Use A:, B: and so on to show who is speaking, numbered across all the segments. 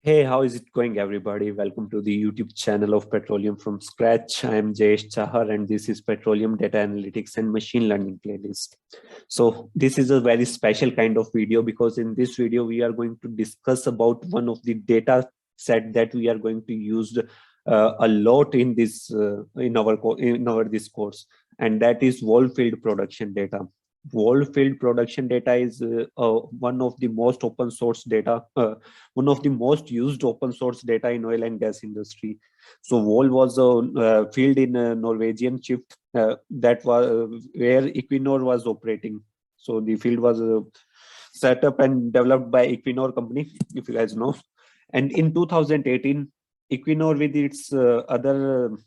A: Hey, how is it going, everybody? Welcome to the YouTube channel of Petroleum from Scratch. I am Jayesh Chahar, and this is Petroleum Data Analytics and Machine Learning playlist. So this is a very special kind of video because in this video we are going to discuss about one of the data set that we are going to use a lot in this in our this course, and that is wall field production data. Wall field production data is one of the most open source data. One of the most used open source data in oil and gas industry. So Vol was a field in Norwegian shift that was where Equinor was operating. So the field was set up and developed by Equinor company, if you guys know. And in 2018, Equinor with its other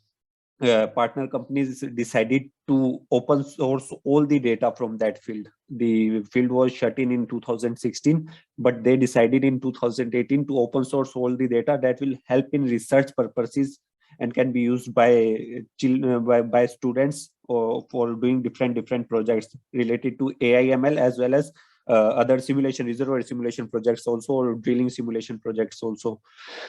A: partner companies decided to open source all the data from that field. The field was shut in 2016, but they decided in 2018 to open source all the data that will help in research purposes and can be used by by students or for doing different projects related to AI/ML as well as other simulation, reservoir simulation projects also, or drilling simulation projects also.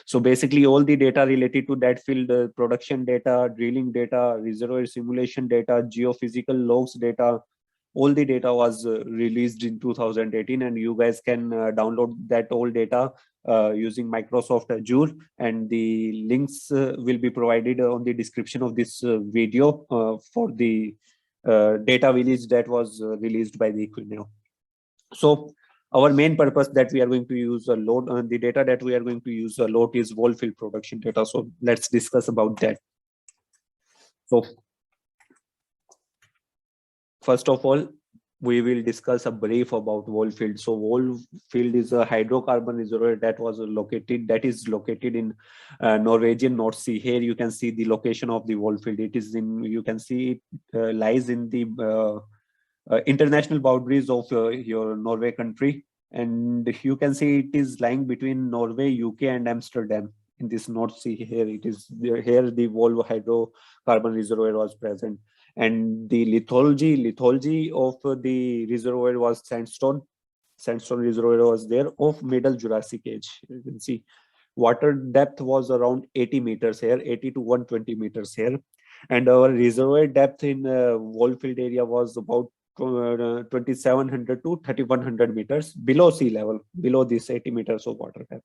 A: So basically all the data related to that field, production data, drilling data, reservoir simulation data, geophysical logs data, all the data was released in 2018, and you guys can download that all data using Microsoft Azure, and the links will be provided on the description of this video for the data release that was released by the Equinor. So our main purpose that we are going to use a lot, the data that we are going to use a lot is wall field production data. So let's discuss about that. So first of all, we will discuss a brief about wall field. So wall field is a hydrocarbon reservoir that is located in Norwegian North Sea. Here you can see the location of the wall field. It is in, you can see it lies in the international boundaries of your Norway country, and you can see it is lying between Norway, UK, and Amsterdam in this North Sea. Here it is. Here the Volvo hydrocarbon reservoir was present, and the lithology of the reservoir was sandstone. Sandstone reservoir was there of Middle Jurassic age. You can see water depth was around 80 meters here, 80 to 120 meters here, and our reservoir depth in Wallfield area was about 2700 to 3100 meters below sea level, below this 80 meters of water depth.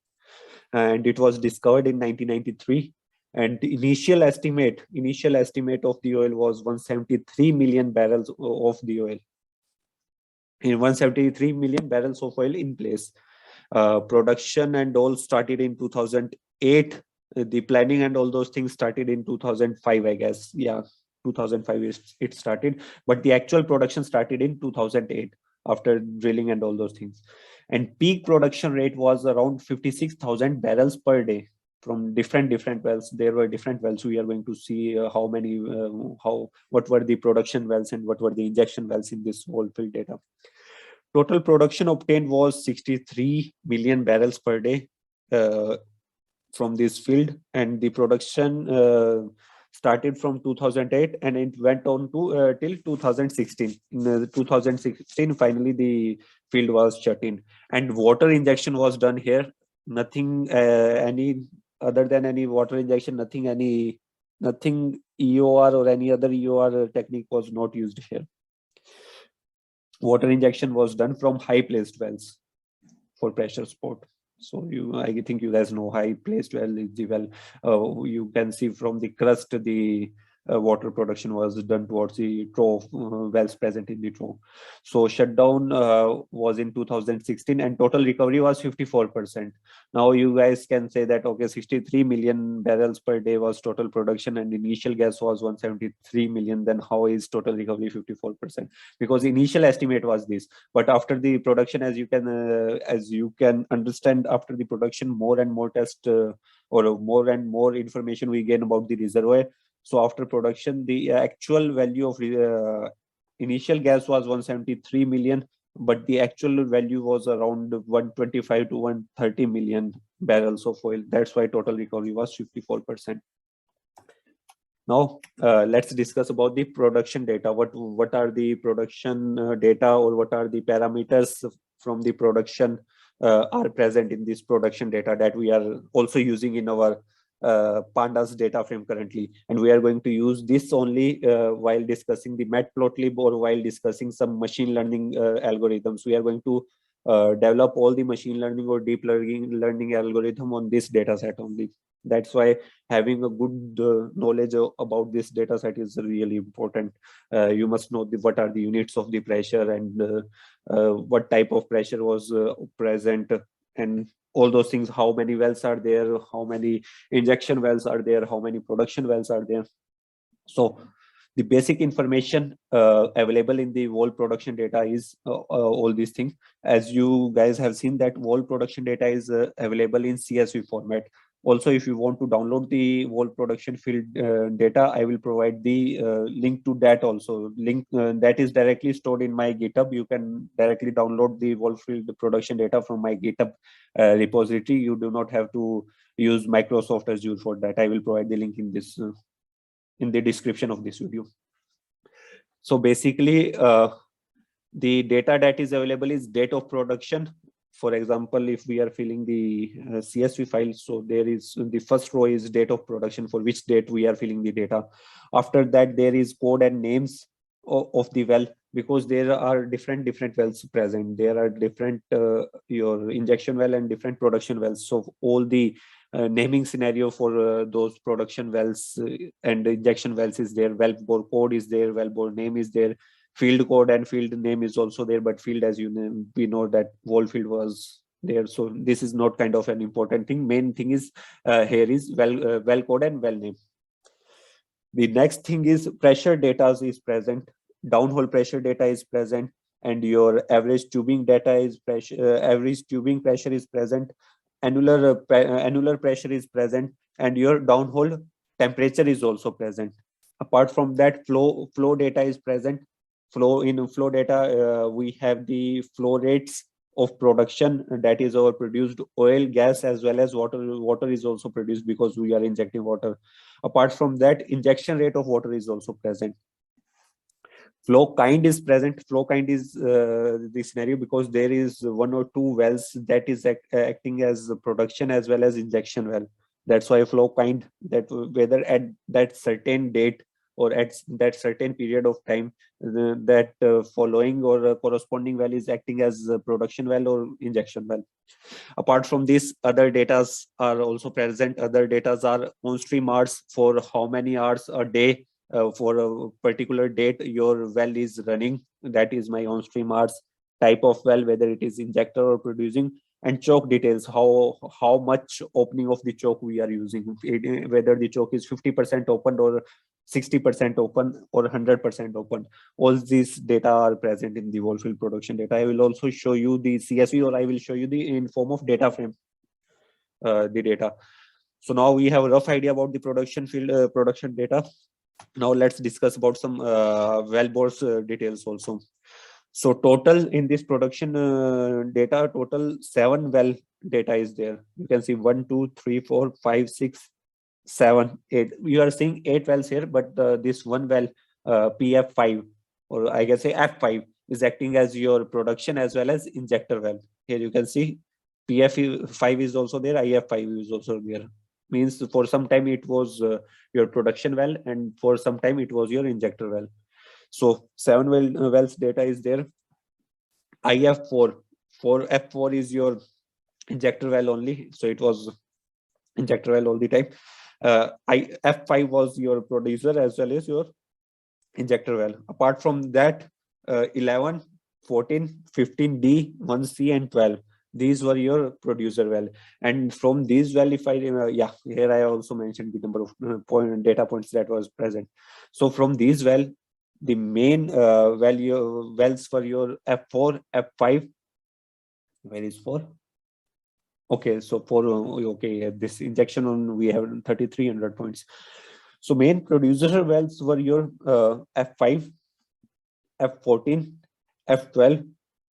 A: And it was discovered in 1993. And the initial estimate of the oil was 173 million barrels of the oil. In 173 million barrels of oil in place. Production and all started in 2008. The planning and all those things started in 2005, I guess. Yeah, 2005 it started, but the actual production started in 2008 after drilling and all those things. And peak production rate was around 56,000 barrels per day from different wells. There were different wells. We are going to see what were the production wells and what were the injection wells in this whole field data. Total production obtained was 63 million barrels per day from this field, and the production started from 2008 and it went on to till 2016. In 2016, finally the field was shut in, and water injection was done here. Nothing any other than any water injection, nothing EOR or any other EOR technique was not used here. Water injection was done from high placed wells for pressure support. So I think you guys know high placed well is the well. You can see from the crust the water production was done towards the trough, wells present in the trough. So shutdown was in 2016, and total recovery was 54%. Now you guys can say that okay, 63 million barrels per day was total production, and initial gas was 173 million. Then how is total recovery 54%? Because initial estimate was this, but after the production, as you can understand, after the production, more and more test or more and more information we gain about the reservoir. So after production, the actual value of initial gas was 173 million, but the actual value was around 125 to 130 million barrels of oil. That's why total recovery was 54%. Now let's discuss about the production data. What are the production data, or what are the parameters from the production are present in this production data that we are also using in our pandas data frame currently, and we are going to use this only while discussing the matplotlib or while discussing some machine learning algorithms. We are going to develop all the machine learning or deep learning algorithm on this data set only. That's why having a good knowledge about this data set is really important. You must know what are the units of the pressure, and what type of pressure was present, and all those things. How many wells are there, how many injection wells are there, how many production wells are there. So the basic information available in the whole production data is all these things. As you guys have seen, that whole production data is available in CSV format. Also, if you want to download the whole production field data, I will provide the link to that also. Link that is directly stored in my GitHub. You can directly download the whole field production data from my GitHub repository. You do not have to use Microsoft Azure for that. I will provide the link in this in the description of this video. So basically, the data that is available is date of production. For example, if we are filling the CSV file, so there is the first row is date of production, for which date we are filling the data. After that, there is code and names of the well, because there are different wells present. There are different your injection well and different production wells. So all the naming scenario for those production wells and injection wells is there. Wellbore code is there. Wellbore name is there. Field code and field name is also there, but field, as you know, we know that whole field was there, so this is not kind of an important thing. Main thing is here is well code and well name. The next thing is pressure data is present, downhole pressure data is present, and your average tubing data is pressure, average tubing pressure is present, annular pressure is present, and your downhole temperature is also present. Apart from that, flow data is present. Flow data, we have the flow rates of production, that is our produced oil, gas, as well as water is also produced because we are injecting water. Apart from that, injection rate of water is also present. Flow kind is present. Flow kind is the scenario because there is one or two wells that is acting as production as well as injection well. That's why flow kind, that whether at that certain date or at that certain period of time, that following or corresponding well is acting as a production well or injection well. Apart from this, other datas are also present. Other datas are on-stream hours, for how many hours a day for a particular date your well is running. That is my on-stream hours. Type of well, whether it is injector or producing, and choke details, how much opening of the choke we are using, whether the choke is 50% open or 60% open or 100% open. All these data are present in the whole field production data. I will also show you the CSV, or I will show you the in form of data frame the data. So now we have a rough idea about the production field production data. Now let's discuss about some well bores details also. So total in this production data, total 7 well data is there. You can see 1, 2, 3, 4, 5, 6, 7, 8. You are seeing 8 wells here, but this one well PF5, or I can say F5, is acting as your production as well as injector well. Here you can see PF5 is also there, IF5 is also there. Means for some time it was your production well, and for some time it was your injector well. So 7 wells data is there. IF4, for F4 is your injector well only, so it was injector well all the time. F5 was your producer as well as your injector well. Apart from that, 11, 14, 15D, 1C, and 12. These were your producer well. And from these well, if I remember, yeah, here I also mentioned the number of data points that was present. So from these well, the main wells for your F4, F5, where is 4? Okay, so for okay, this injection on we have 3,300 points. So main producer wells were your F5, F14, F12,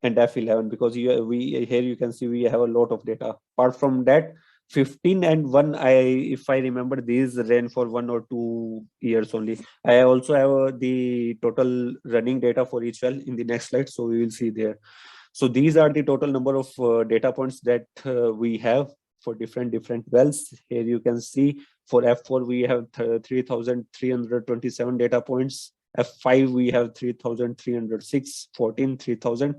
A: and F11, because here you can see we have a lot of data. Apart from that, 15 and 1, if I remember, these ran for 1 or 2 years only. I also have the total running data for each well in the next slide, so we will see there. So these are the total number of data points that we have for different wells. Here you can see for F4 we have 3,327 data points. F5 we have 3,306, 14, 3,000,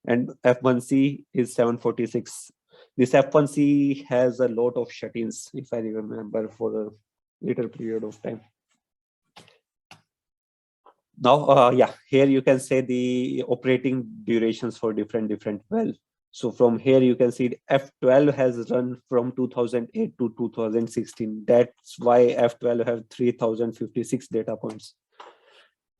A: and F1C is 746. This F1C has a lot of shut-ins, if I remember, for a later period of time. Now, yeah, here you can say the operating durations for different wells. So from here you can see F12 has run from 2008 to 2016. That's why F12 have 3,056 data points.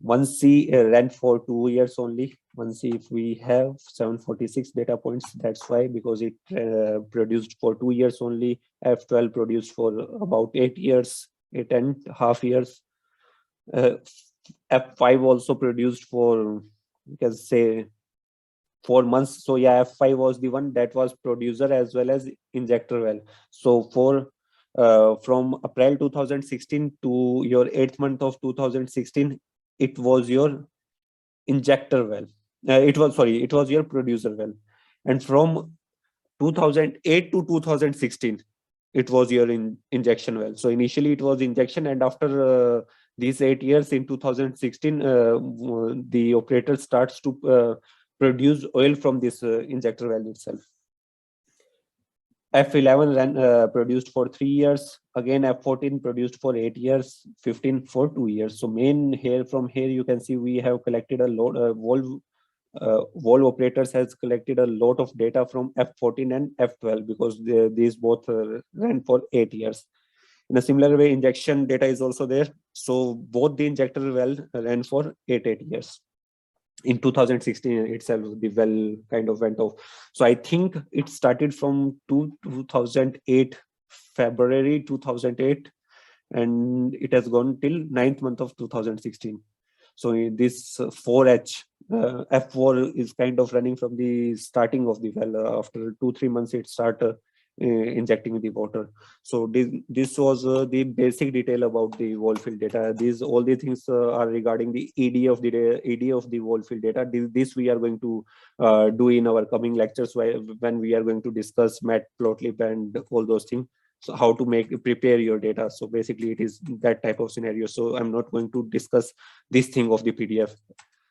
A: 1C ran for 2 years only. 1C, if we have 746 data points, that's why, because it produced for 2 years only. F12 produced for about 8 years, 8.5 years. F5 also produced for, you can say, 4 months. So yeah, F5 was the one that was producer as well as injector well. So for from April 2016 to your 8th month of 2016, it was your injector well. It was your producer well. And from 2008 to 2016, it was your injection well. So initially it was injection, and after these 8 years in 2016, the operator starts to produce oil from this injector well itself. F11 ran produced for 3 years. Again, F14 produced for 8 years, 15 for 2 years. So main here, from here you can see we have collected a lot. Valve operators has collected a lot of data from F14 and F12 because these both ran for 8 years. In a similar way, injection data is also there. So both the injector well ran for 8 years. In 2016 itself, the well kind of went off. So I think it started from 2008, February 2008, and it has gone till 9th month of 2016. So this 4H, F4 is kind of running from the starting of the well. After 2-3 months, it started injecting the water. So this was the basic detail about the wall field data. These all the things are regarding the ED of the wall field data. This we are going to do in our coming lectures when we are going to discuss matplotlib and all those things. So how to prepare your data. So basically it is that type of scenario. So I'm not going to discuss this thing of the PDF.